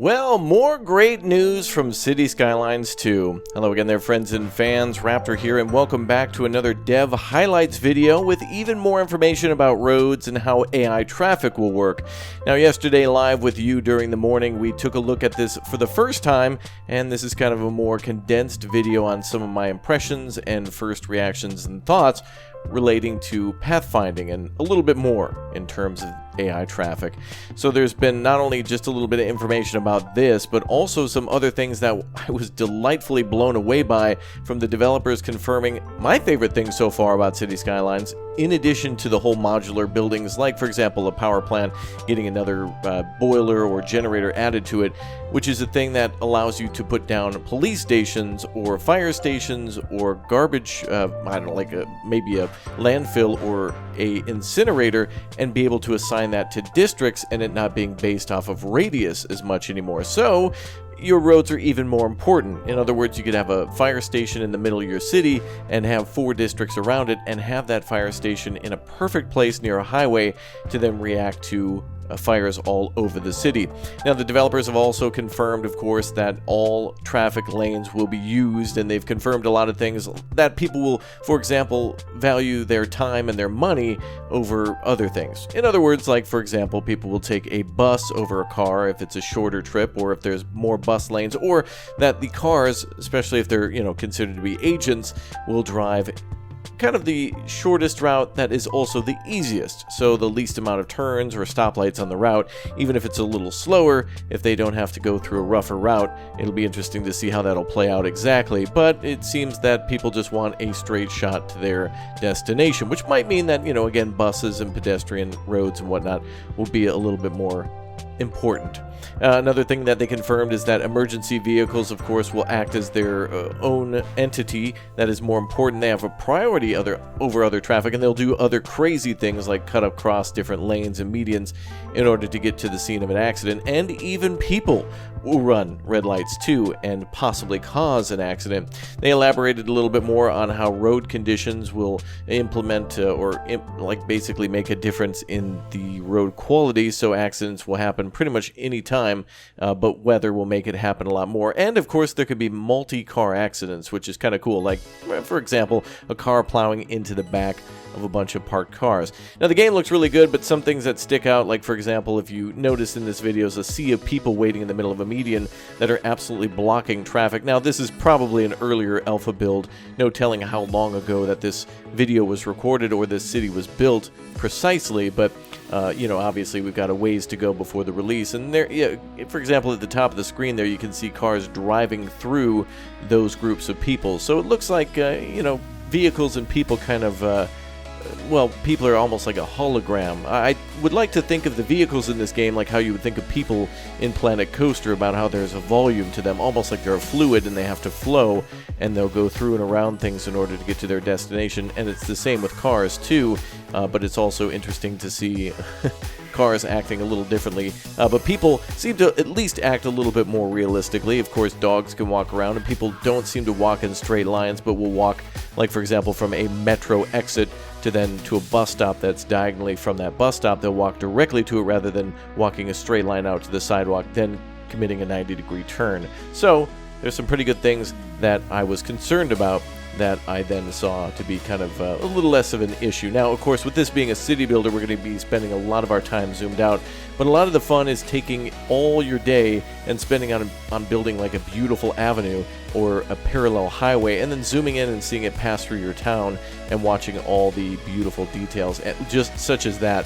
Well, more great news from City Skylines 2. Hello again there, friends and fans. Raptor here, and welcome back to another Dev Highlights video with even more information about roads and how AI traffic will work. Now, yesterday live with you during the morning, we took a look at this for the first time, and this is kind of a more condensed video on some of my impressions and first reactions and thoughts relating to pathfinding and a little bit more in terms of AI traffic. So there's been not only just a little bit of information about this, but also some other things that I was delightfully blown away by from the developers confirming my favorite thing so far about City Skylines, in addition to the whole modular buildings, like for example a power plant getting another boiler or generator added to it, which is a thing that allows you to put down police stations or fire stations or garbage, I don't know, like maybe a landfill or a incinerator, and be able to assign that to districts and it not being based off of radius as much anymore. So your roads are even more important. In other words, you could have a fire station in the middle of your city and have 4 districts around it and have that fire station in a perfect place near a highway to then react to fires all over the city. Now, the developers have also confirmed, of course, that all traffic lanes will be used, and they've confirmed a lot of things that people will, for example, value their time and their money over other things. In other words, like, for example, people will take a bus over a car if it's a shorter trip, or if there's more bus lanes, or that the cars, especially if they're, considered to be agents, will drive kind of the shortest route that is also the easiest, so the least amount of turns or stoplights on the route, even if it's a little slower. If they don't have to go through a rougher route, it'll be interesting to see how that'll play out exactly, but it seems that people just want a straight shot to their destination, which might mean that, again, buses and pedestrian roads and whatnot will be a little bit more important. Another thing that they confirmed is that emergency vehicles, of course, will act as their own entity that is more important. They have a priority over other traffic, and they'll do other crazy things like cut across different lanes and medians in order to get to the scene of an accident. And even people will run red lights too and possibly cause an accident. They elaborated a little bit more on how road conditions will implement basically make a difference in the road quality, so accidents will happen pretty much any time, but weather will make it happen a lot more. And of course, there could be multi-car accidents, which is kind of cool, like for example a car plowing into the back of a bunch of parked cars. Now, the game looks really good, but some things that stick out, like for example, if you notice in this video, is a sea of people waiting in the middle of a median that are absolutely blocking traffic. Now, this is probably an earlier alpha build, no telling how long ago that this video was recorded or this city was built precisely, but obviously we've got a ways to go before the release. And there, for example, at the top of the screen there, you can see cars driving through those groups of people. So it looks like, vehicles and people kind of, people are almost like a hologram. I would like to think of the vehicles in this game like how you would think of people in Planet Coaster, about how there's a volume to them, almost like they're a fluid and they have to flow, and they'll go through and around things in order to get to their destination. And it's the same with cars too, but it's also interesting to see cars acting a little differently, but people seem to at least act a little bit more realistically. Of course, dogs can walk around, and people don't seem to walk in straight lines, but will walk, like for example, from a metro exit to a bus stop that's diagonally from that bus stop. They'll walk directly to it rather than walking a straight line out to the sidewalk, then committing a 90-degree turn. So there's some pretty good things that I was concerned about that I then saw to be kind of a little less of an issue. Now, of course, with this being a city builder, we're going to be spending a lot of our time zoomed out, but a lot of the fun is taking all your day and spending on building like a beautiful avenue or a parallel highway, and then zooming in and seeing it pass through your town and watching all the beautiful details, just such as that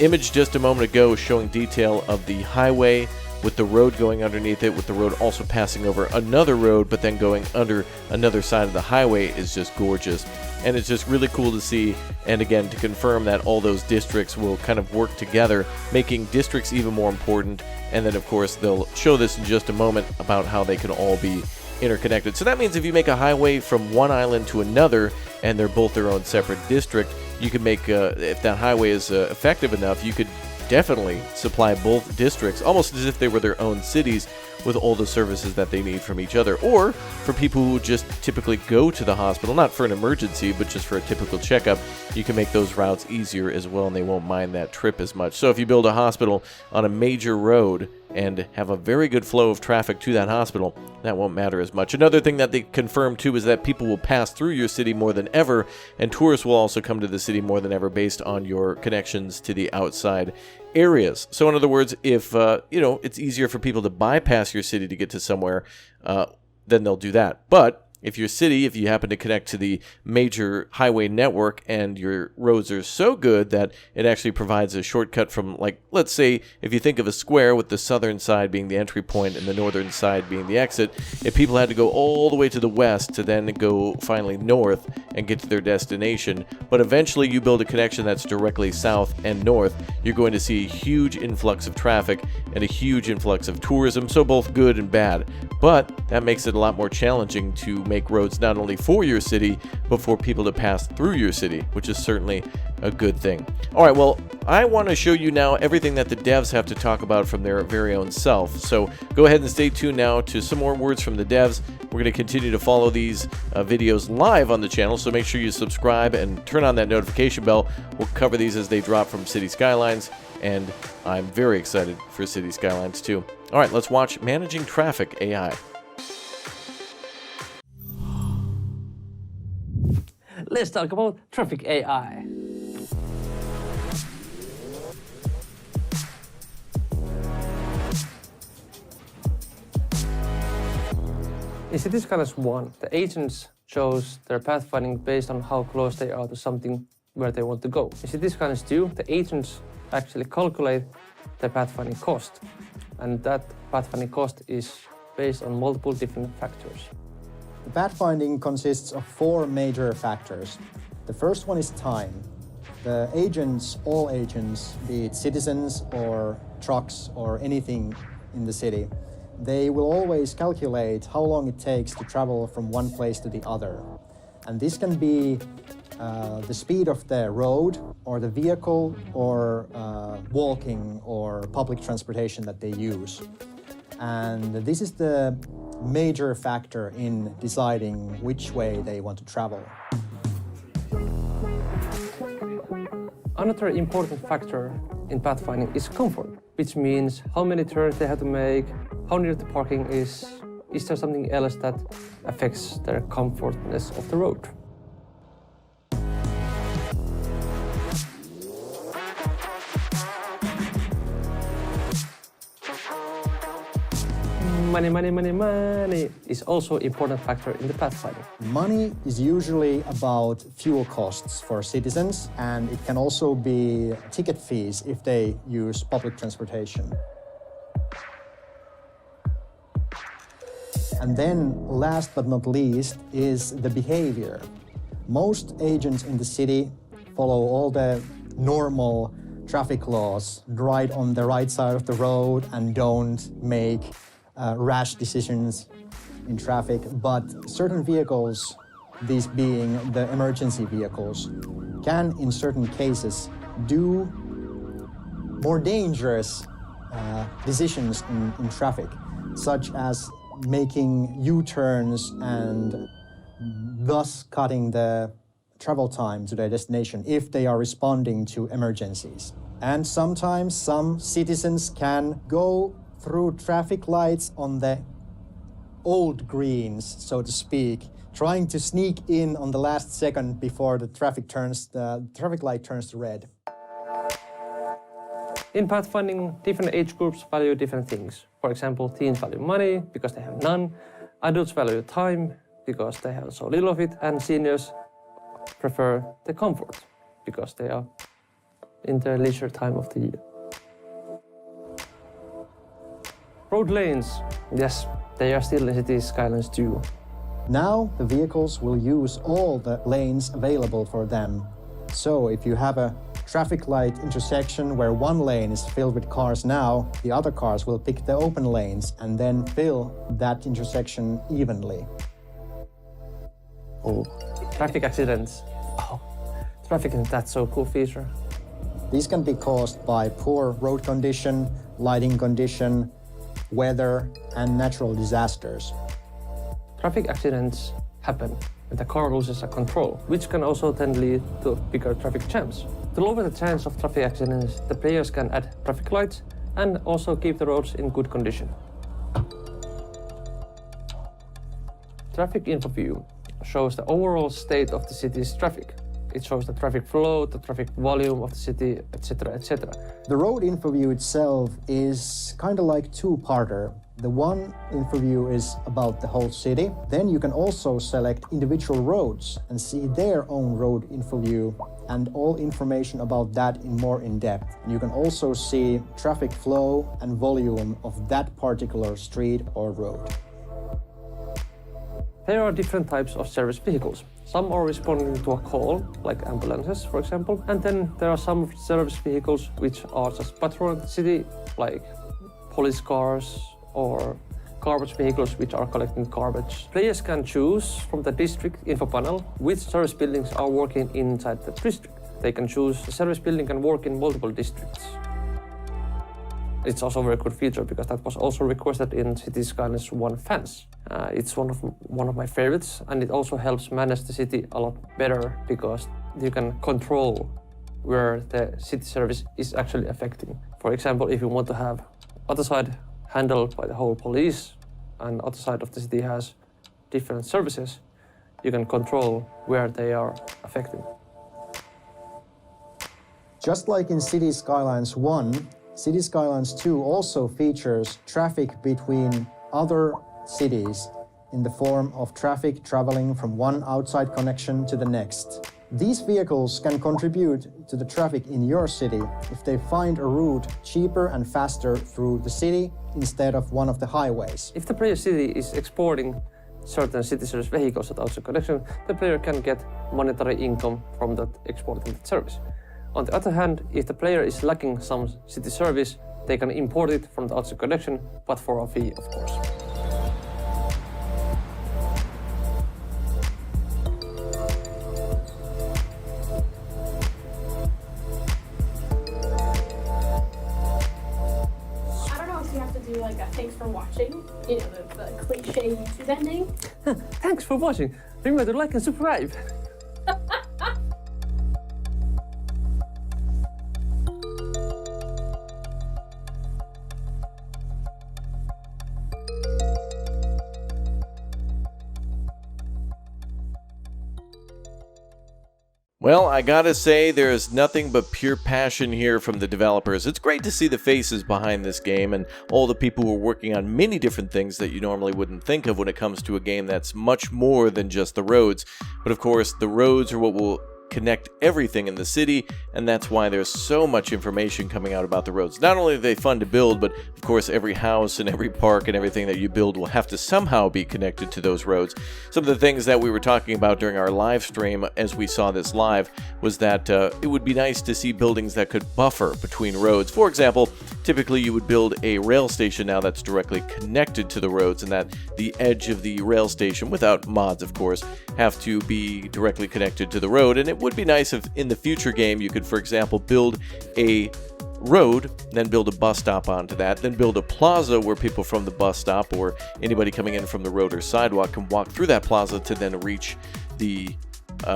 image just a moment ago showing detail of the highway with the road going underneath it, with the road also passing over another road, but then going under another side of the highway, is just gorgeous. And it's just really cool to see, and again, to confirm that all those districts will kind of work together, making districts even more important. And then, of course, they'll show this in just a moment about how they can all be interconnected. So that means if you make a highway from one island to another, and they're both their own separate district, you can make, if that highway is effective enough, you could definitely supply both districts almost as if they were their own cities with all the services that they need from each other. Or for people who just typically go to the hospital, not for an emergency, but just for a typical checkup, you can make those routes easier as well, and they won't mind that trip as much. So if you build a hospital on a major road and have a very good flow of traffic to that hospital, that won't matter as much. Another thing that they confirmed too is that people will pass through your city more than ever, and tourists will also come to the city more than ever based on your connections to the outside areas. So in other words, if it's easier for people to bypass your city to get to somewhere, then they'll do that. But if you happen to connect to the major highway network and your roads are so good that it actually provides a shortcut from, like, let's say, if you think of a square with the southern side being the entry point and the northern side being the exit, if people had to go all the way to the west to then go finally north and get to their destination, but eventually you build a connection that's directly south and north, you're going to see a huge influx of traffic and a huge influx of tourism, so both good and bad. But that makes it a lot more challenging to make roads not only for your city, but for people to pass through your city, which is certainly a good thing. All right, well, I want to show you now everything that the devs have to talk about from their very own self. So go ahead and stay tuned now to some more words from the devs. We're going to continue to follow these videos live on the channel, so make sure you subscribe and turn on that notification bell. We'll cover these as they drop from City Skylines, and I'm very excited for City Skylines too. All right, let's watch Managing Traffic AI. Let's talk about traffic AI. In City Skylines 1, the agents chose their pathfinding based on how close they are to something where they want to go. In City Skylines 2, the agents actually calculate the pathfinding cost, and that pathfinding cost is based on multiple different factors. The pathfinding consists of 4 major factors. The first one is time. The agents, all agents, be it citizens or trucks or anything in the city, they will always calculate how long it takes to travel from one place to the other. And this can be the speed of the road or the vehicle or walking or public transportation that they use. And this is the major factor in deciding which way they want to travel. Another important factor in pathfinding is comfort, which means how many turns they have to make, how near the parking is there something else that affects their comfortness of the road. Money is also an important factor in the pathfinding. Money is usually about fuel costs for citizens, and it can also be ticket fees if they use public transportation. And then, last but not least, is the behavior. Most agents in the city follow all the normal traffic laws, ride on the right side of the road and don't make rash decisions in traffic, but certain vehicles, these being the emergency vehicles, can in certain cases do more dangerous decisions in traffic, such as making U-turns and thus cutting the travel time to their destination if they are responding to emergencies. And sometimes some citizens can go through traffic lights on the old greens, so to speak, trying to sneak in on the last second before the traffic light turns to red. In pathfinding, different age groups value different things. For example, teens value money because they have none, adults value time because they have so little of it, and seniors prefer the comfort because they are in their leisure time of the year. Road lanes, yes, they are still in City Skylines 2. Now the vehicles will use all the lanes available for them. So if you have a traffic light intersection where one lane is filled with cars now, the other cars will pick the open lanes and then fill that intersection evenly. Oh, traffic accidents. Oh, traffic is that's so cool feature. These can be caused by poor road condition, lighting condition, weather, and natural disasters. Traffic accidents happen when the car loses control, which can also then lead to bigger traffic jams. To lower the chance of traffic accidents, the players can add traffic lights and also keep the roads in good condition. Traffic info view shows the overall state of the city's traffic. It shows the traffic flow, the traffic volume of the city, etc., etc. The road info view itself is kind of like two-parter. The one info view is about the whole city. Then you can also select individual roads and see their own road info view and all information about that more in depth. And you can also see traffic flow and volume of that particular street or road. There are different types of service vehicles. Some are responding to a call, like ambulances, for example, and then there are some service vehicles which are just patrolling the city, like police cars or garbage vehicles which are collecting garbage. Players can choose from the district info panel which service buildings are working inside the district. They can choose the service building can work in multiple districts. It's also a very good feature because that was also requested in Cities Skylines 1 fans. It's one of my favorites, and it also helps manage the city a lot better because you can control where the city service is actually affecting. For example, if you want to have other side handled by the whole police and other side of the city has different services, you can control where they are affecting. Just like in Cities Skylines 1, Cities Skylines 2 also features traffic between other cities in the form of traffic traveling from one outside connection to the next. These vehicles can contribute to the traffic in your city if they find a route cheaper and faster through the city instead of one of the highways. If the player city is exporting certain city service vehicles at outside connection, the player can get monetary income from that exporting that service. On the other hand, if the player is lacking some city service, they can import it from the outside connection, but for a fee, of course. I don't know if you have to do like a thanks for watching, you know, the cliche YouTube ending. Thanks for watching. Remember to like and subscribe. Well, I gotta say, there is nothing but pure passion here from the developers. It's great to see the faces behind this game and all the people who are working on many different things that you normally wouldn't think of when it comes to a game that's much more than just the roads. But of course, the roads are what will connect everything in the city, and that's why there's so much information coming out about the roads. Not only are they fun to build, but of course every house and every park and everything that you build will have to somehow be connected to those roads. Some of the things that we were talking about during our live stream as we saw this live was that it would be nice to see buildings that could buffer between roads. For example, typically you would build a rail station now that's directly connected to the roads, and that the edge of the rail station, without mods of course, have to be directly connected to the road. And it would be nice if in the future game you could, for example, build a road, then build a bus stop onto that, then build a plaza where people from the bus stop or anybody coming in from the road or sidewalk can walk through that plaza to then reach the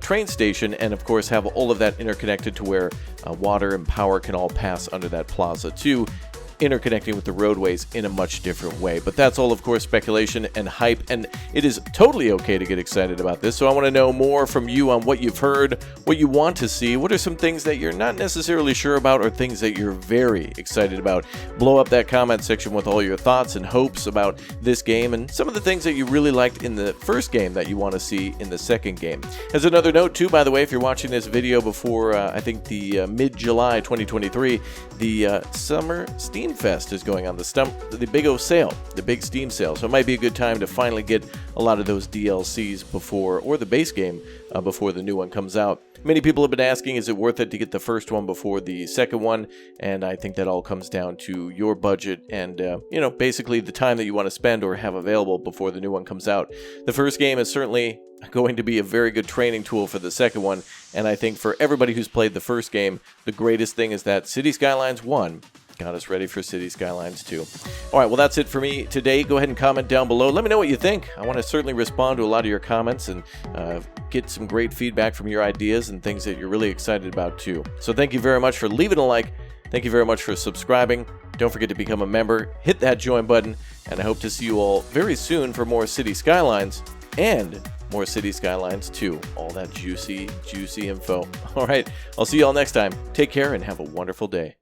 train station, and of course have all of that interconnected to where water and power can all pass under that plaza too, interconnecting with the roadways in a much different way. But that's all, of course, speculation and hype, and it is totally okay to get excited about this. So I want to know more from you on what you've heard, what you want to see, what are some things that you're not necessarily sure about, or things that you're very excited about. Blow up that comment section with all your thoughts and hopes about this game, and some of the things that you really liked in the first game that you want to see in the second game. As another note too, by the way, if you're watching this video before I think the mid-July 2023, the Summer Steam Fest is going on, the big O sale, the big Steam sale. So it might be a good time to finally get a lot of those DLCs before, or the base game before the new one comes out. Many people have been asking, is it worth it to get the first one before the second one? And I think that all comes down to your budget and, basically the time that you want to spend or have available before the new one comes out. The first game is certainly going to be a very good training tool for the second one. And I think for everybody who's played the first game, the greatest thing is that Cities Skylines 1 got us ready for Cities Skylines 2. All right, well, that's it for me today. Go ahead and comment down below. Let me know what you think. I want to certainly respond to a lot of your comments and get some great feedback from your ideas and things that you're really excited about too. So thank you very much for leaving a like, Thank you very much for subscribing. Don't forget to become a member, hit that join button, and I hope to see you all very soon for more City Skylines and more City Skylines 2. All that juicy info. All right, I'll see you all next time. Take care and have a wonderful day.